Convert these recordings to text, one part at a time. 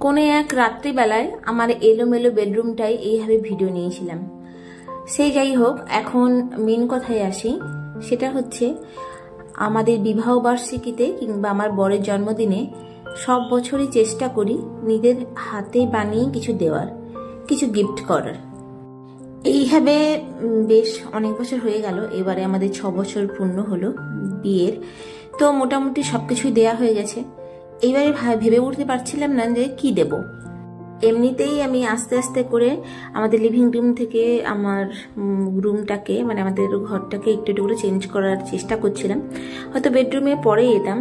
কোনো এক রাত্রিবেলায় আমার এলোমেলো বেডরুমটাই এইভাবে ভিডিও নিয়েছিলাম। সেই যাই হোক, এখন মেন কথায় আসি। সেটা হচ্ছে আমাদের বিবাহ বার্ষিকীতে কিংবা আমার বরের জন্মদিনে সব বছরই চেষ্টা করি নিজের হাতে বানিয়ে কিছু দেওয়ার, কিছু গিফট করার। এইভাবে বেশ অনেক বছর হয়ে গেল। এবারে আমাদের 6 বছর পূর্ণ হলো বিয়ের। তো মোটামুটি সবকিছুই দেয়া হয়ে গেছে। এইবারে ভেবে উঠতে পারছিলাম না যে কি দেব। এমনিতেই আমি আস্তে আস্তে করে আমাদের লিভিং রুম থেকে আমার রুমটাকে, মানে আমাদের ঘরটাকে একটু একটু করে চেঞ্জ করার চেষ্টা করছিলাম। হয়তো বেডরুমে পরে যেতাম।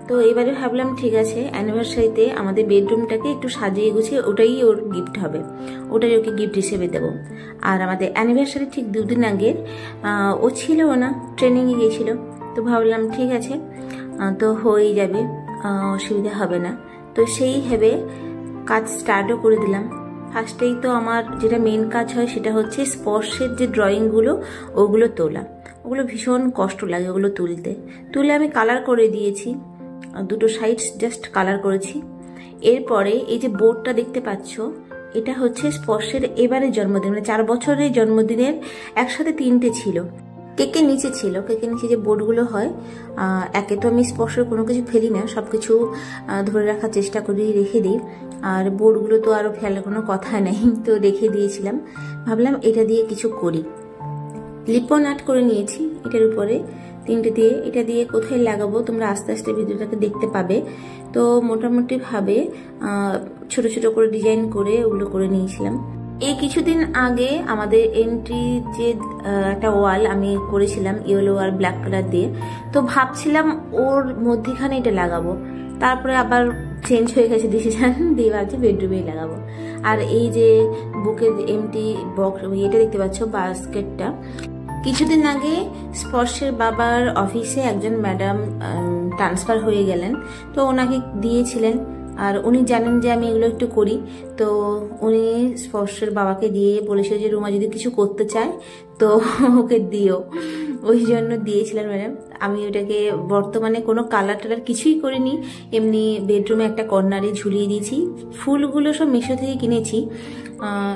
তো এবারে ভাবলাম ঠিক আছে, অ্যানিভার্সারিতে আমাদের বেডরুমটাকে একটু সাজিয়ে গুছিয়ে ওটাই ওর গিফট হবে, ওটাই ওকে গিফট হিসেবে দেবো। আর আমাদের অ্যানিভার্সারি ঠিক 2 দিন আগে ও ছিল না, ট্রেনিংয়ে গিয়েছিল। তো ভাবলাম ঠিক আছে, তো হয়ে যাবে, অসুবিধা হবে না। তো সেই ভেবে কাজ স্টার্টও করে দিলাম। ফার্স্টেই তো আমার যেটা মেন কাজ হয় সেটা হচ্ছে স্পর্শের যে ড্রয়িংগুলো ওগুলো তোলা। ওগুলো ভীষণ কষ্ট লাগে ওগুলো তুলে আমি কালার করে দিয়েছি, 2টো সাইডস জাস্ট কালার করেছি। এরপরে এই যে বোর্ডটা দেখতে পাচ্ছ, এটা হচ্ছে স্পর্শের এবারের জন্মদিন, মানে 4 বছরের জন্মদিনের একসাথে 3টে ছিল। কেকের নিচে ছিল, কেকের নিচে যে বোর্ডগুলো হয়, একে তো আমি স্পর্শের কোনো কিছু ফেলি না, সব কিছু ধরে রাখার চেষ্টা করি, রেখে দিই। আর বোর্ডগুলো তো আরও ফেলার কোনো কথা নেই, তো রেখে দিয়েছিলাম। ভাবলাম এটা দিয়ে কিছু করি। লিপন আর্ট করে নিয়েছি এটার উপরে 3টে দিয়ে। এটা দিয়ে কোথায় লাগাবো তোমরা আস্তে আস্তে ভিডিওটাকে দেখতে পাবে। তো মোটামুটি ভাবে ছোট ছোট করে ডিজাইন করে ওগুলো করে নিয়েছিলাম। এই কিছুদিন আগে আমাদের এন্ট্রি যে একটা ওয়াল আমি করেছিলাম ইয়েলো আর ব্ল্যাক কালার দিয়ে, তো ভাবছিলাম ওর মধ্যেখানে এটা লাগাবো। তারপরে আবার চেঞ্জ হয়ে গেছে ডিসিশন, দিয়ে ভাবছি বেডরুমেই লাগাবো। আর এই যে বুকের এমটি বক্স, এটা দেখতে পাচ্ছ বাস্কেটটা, কিছুদিন আগে স্পর্শের বাবার অফিসে একজন ম্যাডাম ট্রান্সফার হয়ে গেলেন, তো ওনাকে দিয়েছিলেন। আর উনি জানেন যে আমি এগুলো একটু করি, তো উনি স্পর্শের বাবাকে দিয়ে বলেছিল যে রুমা যদি কিছু করতে চায় তো ওকে দিও, ওই জন্য দিয়েছিলেন ম্যাডাম। আমি ওটাকে বর্তমানে কোনো কালার টালার কিছুই করিনি, এমনি বেডরুমে একটা কর্নারে ঝুলিয়ে দিয়েছি। ফুলগুলো সব মিশো থেকে কিনেছি,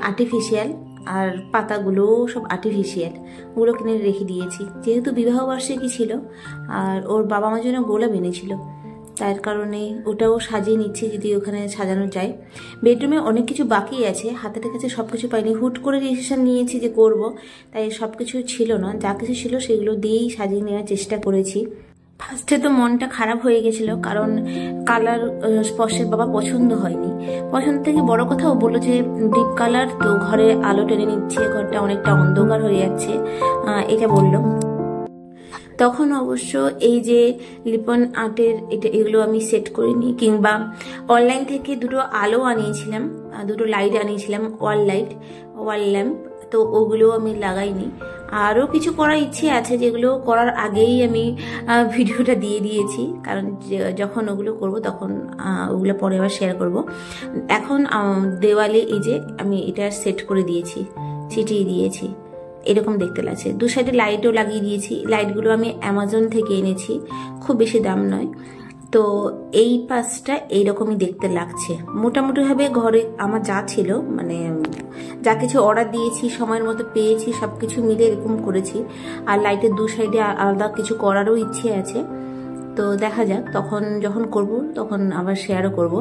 আর্টিফিশিয়াল, আর পাতাগুলো সব আর্টিফিশিয়াল, ওগুলো কিনে রেখে দিয়েছি। যেহেতু বিবাহবার্ষিকী ছিল আর ওর বাবা মার জন্য গোলাপ এনেছিল, তার কারণে ওটাও সাজিয়ে নিচ্ছি যদি ওখানে সাজানো যায়। বেডরুমে অনেক কিছু বাকি আছে, হাতের কাছে সব কিছু পাইনি, হুট করে ডিসিশন নিয়েছি যে করব, তাই সব কিছু ছিল না, যা কিছু ছিল সেগুলো দিয়েই সাজিয়ে নেওয়ার চেষ্টা করেছি। ফার্স্টে তো মনটা খারাপ হয়ে গেছিল, কারণ কালার স্পর্শের বাবা পছন্দ হয়নি। পছন্দ থেকে বড় কথা, ও বললো যে ডিপ কালার তো ঘরে আলো টেনে নিচ্ছে, ঘরটা অনেকটা অন্ধকার হয়ে যাচ্ছে, এটা বললো। তখন অবশ্য এই যে লিপন আর্টের এগুলো আমি সেট করিনি, কিংবা অনলাইন থেকে 2টো আলো আনিয়েছিলাম, 2টো লাইট আনিয়েছিলাম, ওয়াল ল্যাম্প, তো ওগুলো আমি লাগাইনি। আরও কিছু করার ইচ্ছে আছে, যেগুলো করার আগেই আমি ভিডিওটা দিয়ে দিয়েছি, কারণ যখন ওগুলো করব তখন ওগুলো পরে আবার শেয়ার করব। এখন দেওয়ালে এই যে আমি এটা সেট করে দিয়েছি, ছিটিয়ে দিয়েছি, এরকম দেখতে লাগছে। 2 সাইডে লাইটও লাগিয়ে দিয়েছি। লাইটগুলো আমি অ্যামাজন থেকে এনেছি, খুব বেশি দাম নয়। তো এই পাশটা এইরকমই দেখতে লাগছে। মোটামুটিভাবে ঘরে আমার যা ছিল, মানে যা কিছু অর্ডার দিয়েছি সময়ের মতো পেয়েছি, সব কিছু মিলে এরকম করেছি। আর লাইটের 2 সাইডে আলাদা কিছু করারও ইচ্ছে আছে, তো দেখা যাক, তখন যখন করব তখন আবার শেয়ারও করব।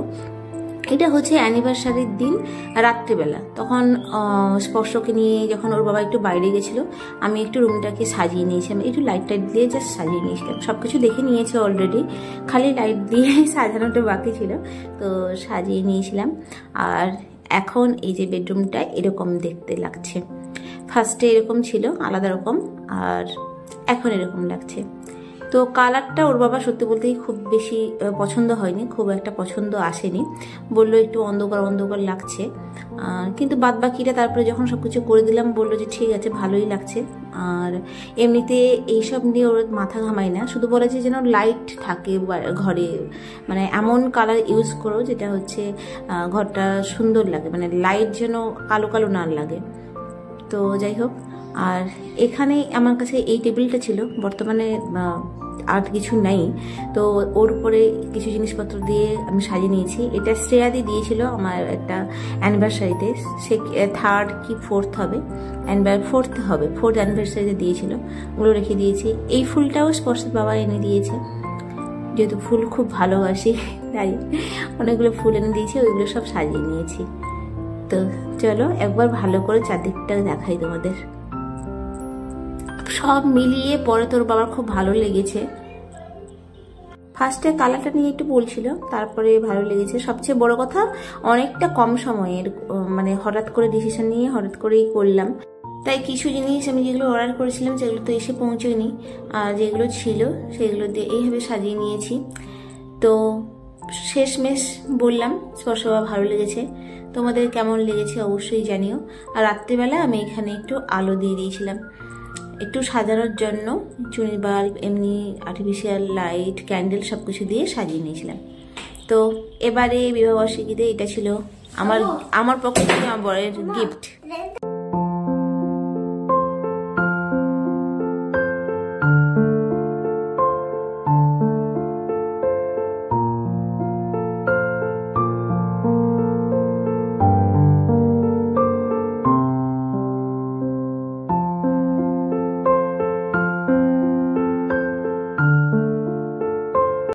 এটা হচ্ছে অ্যানিভার্সারির দিন রাত্রিবেলা, তখন স্পর্শকে নিয়ে যখন ওর বাবা একটু বাইরে গেছিল, আমি একটু রুমটাকে সাজিয়ে নিয়েছিলাম, একটু লাইট টাইট দিয়ে জাস্ট সাজিয়ে নিয়েছিলাম। সবকিছু দেখে নিয়েছে অলরেডি, খালি লাইট দিয়ে সাজানোটা বাকি ছিল, তো সাজিয়ে নিয়েছিলাম। আর এখন এই যে বেডরুমটা এরকম দেখতে লাগছে। ফার্স্টে এরকম ছিল আলাদা রকম, আর এখন এরকম লাগছে। তো কালারটা ওর বাবা সত্যি বলতেই খুব বেশি পছন্দ হয়নি, খুব একটা পছন্দ আসেনি, বললো একটু অন্ধকার অন্ধকার লাগছে। কিন্তু বাদ বাকিটা তারপরে যখন সবকিছু করে দিলাম বললো যে ঠিক আছে, ভালোই লাগছে। আর এমনিতে এইসব নিয়ে ওর মাথা ঘামাই না, শুধু বলেছে যেন লাইট থাকে ঘরে, মানে এমন কালার ইউজ করো যেটা হচ্ছে ঘরটা সুন্দর লাগে, মানে লাইট যেন কালো কালো না লাগে। তো যাই হোক, আর এখানে আমার কাছে এই টেবিলটা ছিল, বর্তমানে আর কিছু নাই, তো ওর উপরে কিছু জিনিসপত্র দিয়ে আমি সাজিয়ে নিয়েছি। এটা শ্রেয়াদি দিয়েছিল আমার একটা অ্যানিভার্সারিতে, সে 3rd কি 4th হবে, ফোর্থ অ্যানিভার্সারিতে দিয়েছিল, ওগুলো রেখে দিয়েছি। এই ফুলটাও স্পর্শের বাবা এনে দিয়েছে, যেহেতু ফুল খুব ভালোবাসি তাই অনেকগুলো ফুল এনে দিয়েছি, ওইগুলো সব সাজিয়ে নিয়েছি। তো চলো একবার ভালো করে চারদিকটা দেখাই তোমাদের। সব মিলিয়ে পরে তোর বাবার খুব ভালো লেগেছে। ফার্স্টে কালারটা নিয়ে একটু বলছিল, তারপরে ভালো লেগেছে। সবচেয়ে বড় কথা অনেকটা কম সময়ের, মানে হঠাৎ করে ডিসিশন নিয়ে হঠাৎ করেই করলাম, তাই কিছু জিনিস আমি যেগুলো অর্ডার করেছিলাম সেগুলো তো এসে পৌঁছয়নি, আর যেগুলো ছিল সেগুলো দিয়ে এইভাবে সাজিয়ে নিয়েছি। তো শেষমেশ বললাম স্পর্শ বাবা ভালো লেগেছে, তোমাদের কেমন লেগেছে অবশ্যই জানিও। আর রাত্রিবেলা আমি এখানে একটু আলো দিয়ে দিয়েছিলাম একটু সাজানোর জন্য, চুনি বাল্ব, এমনি আর্টিফিশিয়াল লাইট, ক্যান্ডেল সব কিছু দিয়ে সাজিয়ে নিয়েছিলাম। তো এবারে বিবাহবার্ষিকীতে এটা ছিল আমার পক্ষ থেকে আমার বরের গিফট।